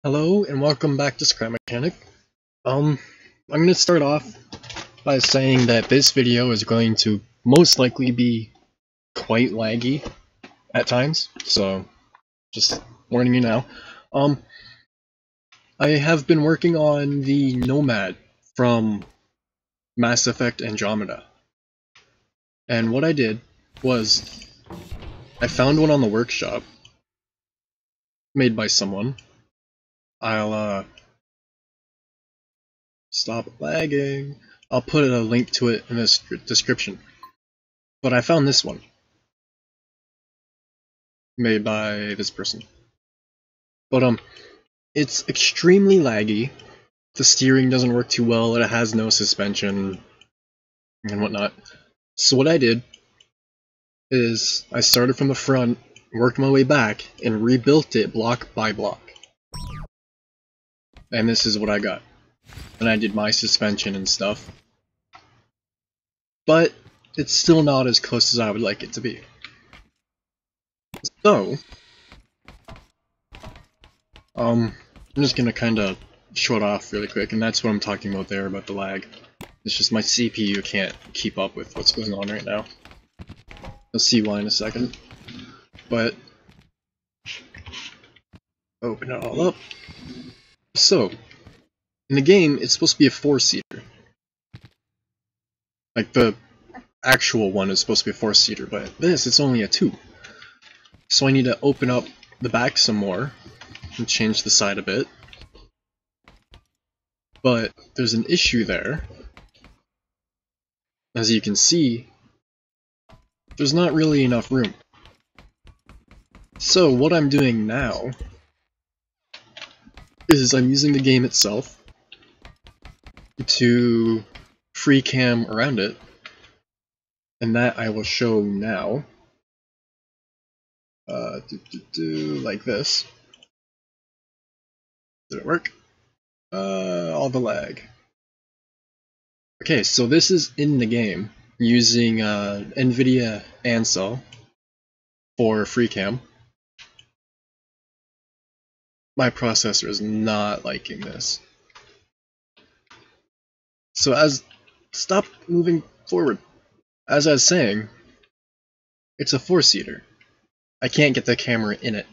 Hello and welcome back to Scrap Mechanic. I'm going to start off by saying that this video is going to most likely be quite laggy at times, so just warning you now. I have been working on the Nomad from Mass Effect Andromeda, and what I did was I found one on the workshop made by someone. I'll stop lagging. I'll put a link to it in this description. But I found this one. Made by this person. But it's extremely laggy. The steering doesn't work too well, it has no suspension and whatnot. So what I did is I started from the front, worked my way back, and rebuilt it block by block. And this is what I got. And I did my suspension and stuff. But it's still not as close as I would like it to be. So, I'm just gonna kinda show it off really quick, and that's what I'm talking about there, about the lag. It's just my CPU can't keep up with what's going on right now. You'll see why in a second. But, open it all up. So, in the game, it's supposed to be a 4-seater. Like, the actual one is supposed to be a 4-seater, but this, it's only a 2. So I need to open up the back some more, and change the side a bit. But there's an issue there. As you can see, there's not really enough room. So what I'm doing now is I'm using the game itself to free cam around it, and that I will show now. Like this. Did it work? All the lag. Okay, so this is in the game using NVIDIA Ansel for FreeCam. My processor is not liking this. So stop moving forward. As I was saying, it's a 4-seater. I can't get the camera in it.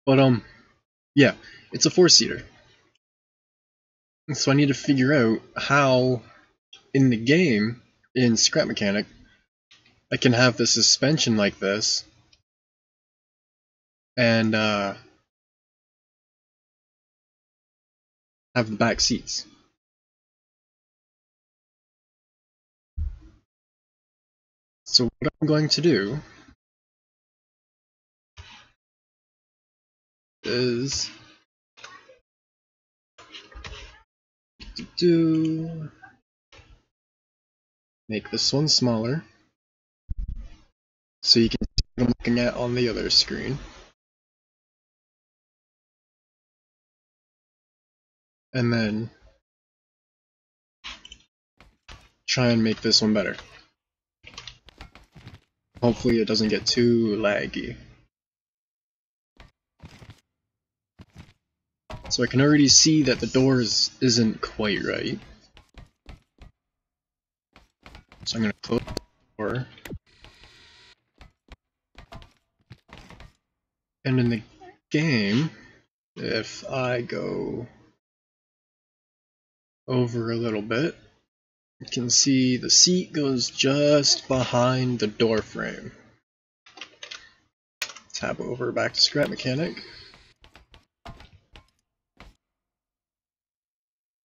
But yeah, it's a 4-seater. So I need to figure out how in the game, in Scrap Mechanic, I can have the suspension like this, and have the back seats. So what I'm going to do is make this one smaller so you can see what I'm looking at on the other screen. And then try and make this one better. Hopefully it doesn't get too laggy. So I can already see that the doors isn't quite right. So I'm going to close the door. And in the game, if I go over a little bit, you can see the seat goes just behind the door frame. Tab over back to Scrap Mechanic.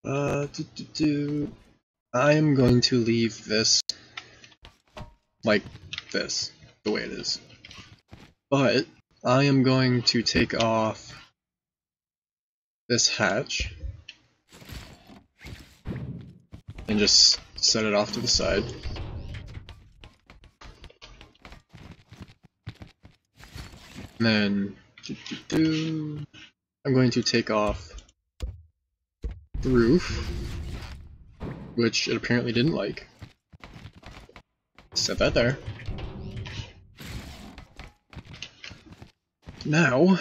I am going to leave this like this, the way it is. But I am going to take off this hatch and just set it off to the side. And then I'm going to take off the roof, which it apparently didn't like. Set that there. Now,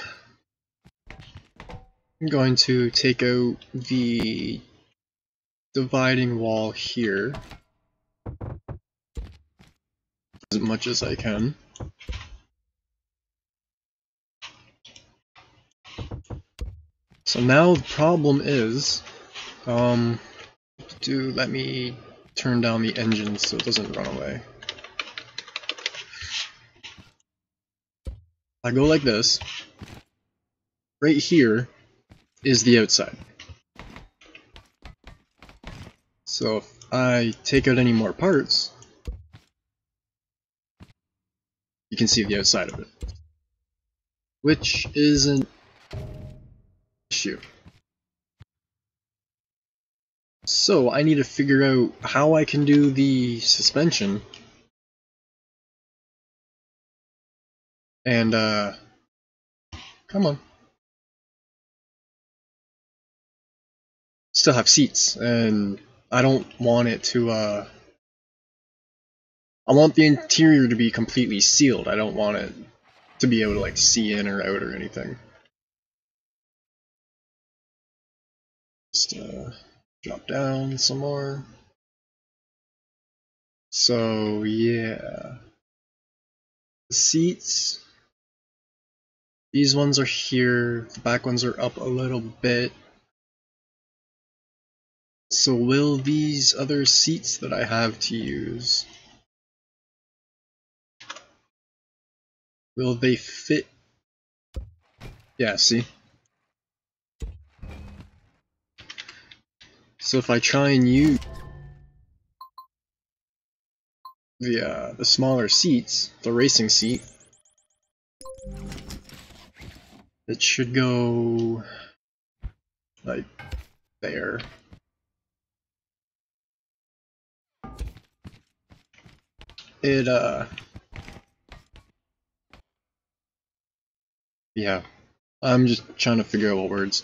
I'm I'm going to take out the dividing wall here as much as I can. So now the problem is, let me turn down the engine so it doesn't run away. I go like this. Right here is the outside. So if I take out any more parts, you can see the outside of it, which is an issue. So I need to figure out how I can do the suspension and come on. Still have seats, and I don't want it to I want the interior to be completely sealed. I don't want it to be able to like see in or out or anything. Just drop down some more. So yeah, the seats, these ones are here, the back ones are up a little bit. So will these other seats that I have to use, will they fit? Yeah, see? So if I try and use the smaller seats, the racing seat, it should go like there. It yeah, I'm just trying to figure out what words.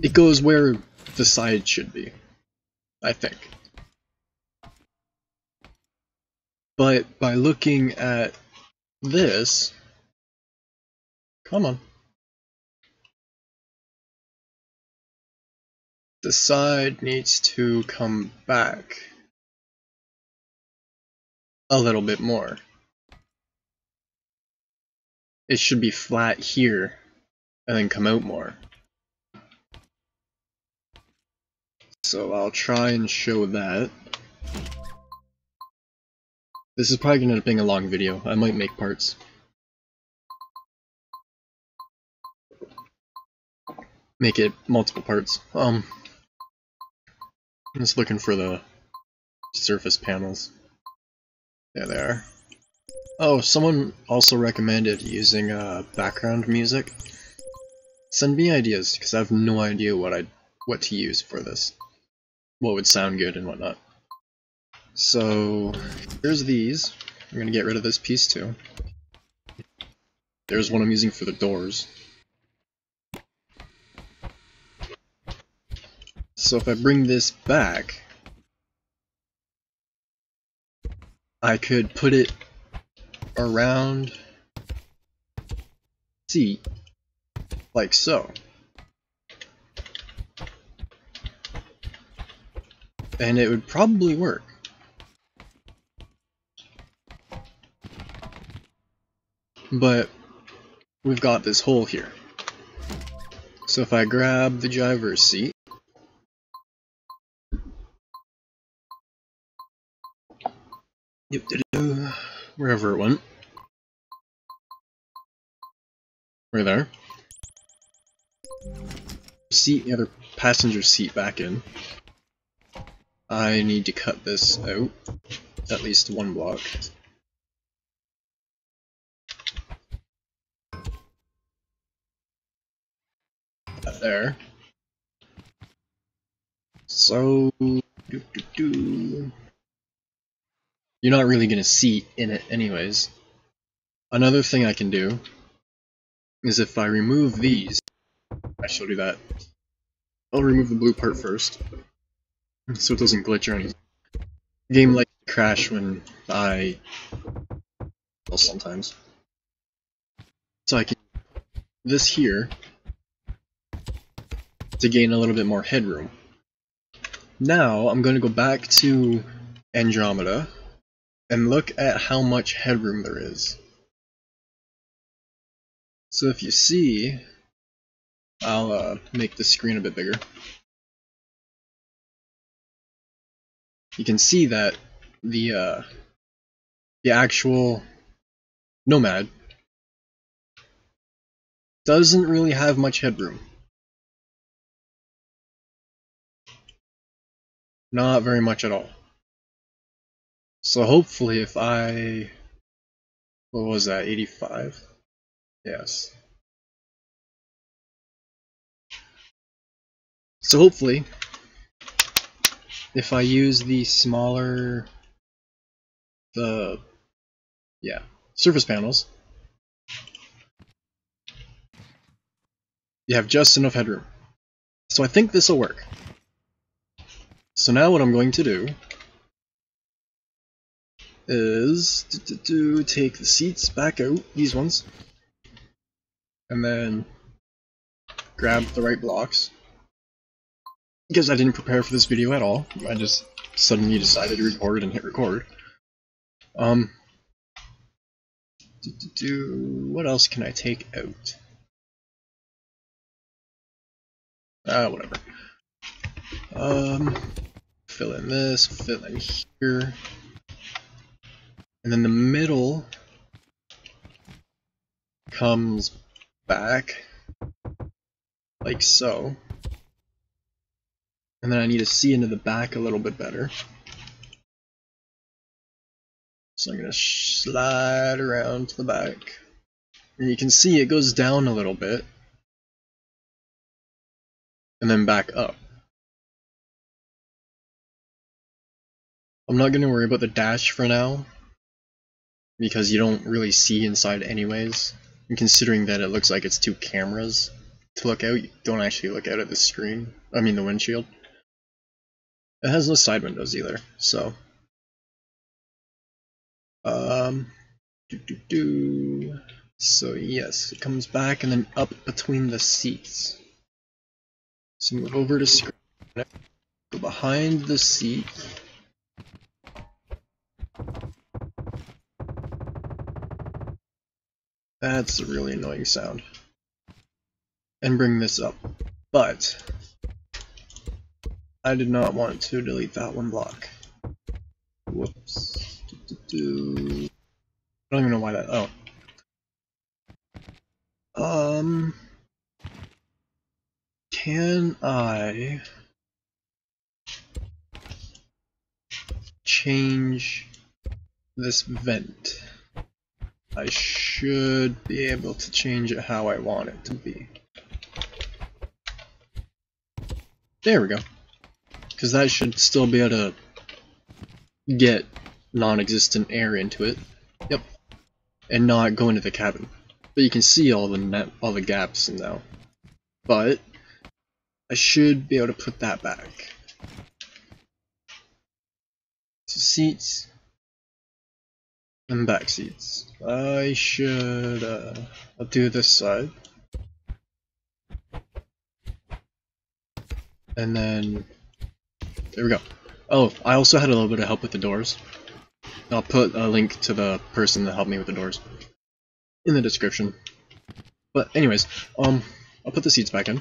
It goes where the side should be, I think. But by looking at this, come on, the side needs to come back a little bit more. It should be flat here and then come out more. So I'll try and show that. This is probably going to end up being a long video. I might make parts. Make it multiple parts. I'm just looking for the surface panels. There they are. Oh, someone also recommended using background music. Send me ideas, because I have no idea what to use for this. What would sound good and whatnot. So, here's these. I'm gonna get rid of this piece too. There's one I'm using for the doors. So if I bring this back, I could put it around seat like so. And it would probably work. But we've got this hole here. So if I grab the driver's seat, wherever it went, right there. Seat the other passenger seat back in. I need to cut this out, at least one block. There. So, you're not really gonna seat in it anyways. Another thing I can do is if I remove these, I shall do that. I'll remove the blue part first, so it doesn't glitch or anything. The game likes to crash when well, sometimes. this here to gain a little bit more headroom. Now I'm going to go back to Andromeda and look at how much headroom there is. So if you see, I'll make the screen a bit bigger. You can see that the actual Nomad doesn't really have much headroom. Not very much at all. So hopefully if I... what was that, 85? Yes. So hopefully, if I use the smaller... surface panels, you have just enough headroom. So I think this will work. So now what I'm going to do is take the seats back out, these ones, and then grab the right blocks. Because I didn't prepare for this video at all, I just suddenly decided to record and hit record. What else can I take out? Whatever. Fill in this, fill in here. And then the middle comes back, like so. And then I need to see into the back a little bit better. So I'm going to slide around to the back. And you can see it goes down a little bit. And then back up. I'm not going to worry about the dash for now, because you don't really see inside anyways. And considering that it looks like it's two cameras to look out, you don't actually look out at the screen. I mean the windshield. It has no side windows either, so... So yes, it comes back and then up between the seats. So move over to screen, go behind the seat. That's a really annoying sound. And bring this up. But I did not want to delete that one block. Whoops. I don't even know why that. Oh. Can I change this vent? I should be able to change it how I want it to be. There we go. Because that should still be able to get non-existent air into it. Yep. And not go into the cabin. But you can see all the gaps now. But I should be able to put that back. So seats and back seats. I should I'll do this side. And then there we go. Oh, I also had a little bit of help with the doors. I'll put a link to the person that helped me with the doors in the description. But anyways, I'll put the seats back in.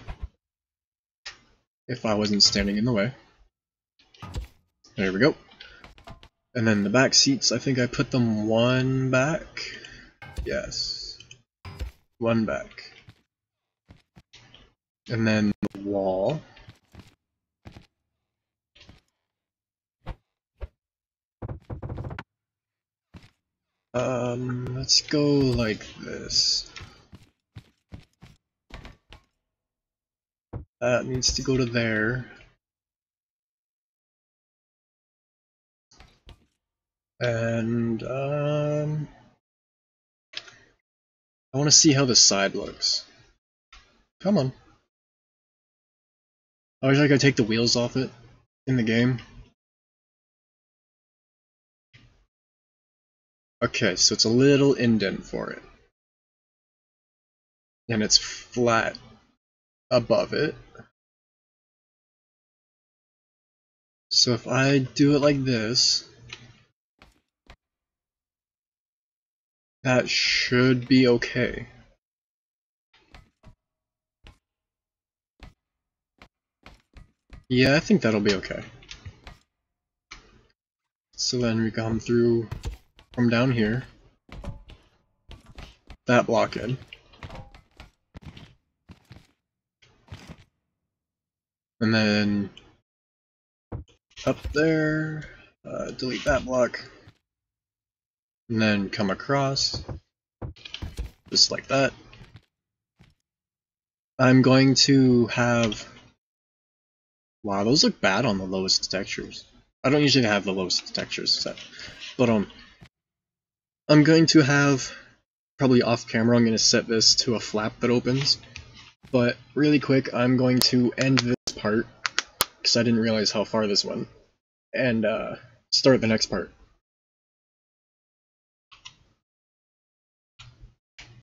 If I wasn't standing in the way. There we go. And then the back seats, I think I put them one back. Yes. One back. And then the wall. Let's go like this. That needs to go to there. And, I want to see how the side looks. Come on. I wish I could take the wheels off it in the game. Okay, so it's a little indent for it. and it's flat above it. So if I do it like this, that should be okay. Yeah, I think that'll be okay. So then we come through from down here, that block in, and then up there, delete that block, and then come across, just like that. I'm going to have... Wow, those look bad on the lowest textures. I don't usually have the lowest textures set, but I'm going to have, probably off camera, I'm going to set this to a flap that opens. But really quick, I'm going to end this part, because I didn't realize how far this went, and start the next part.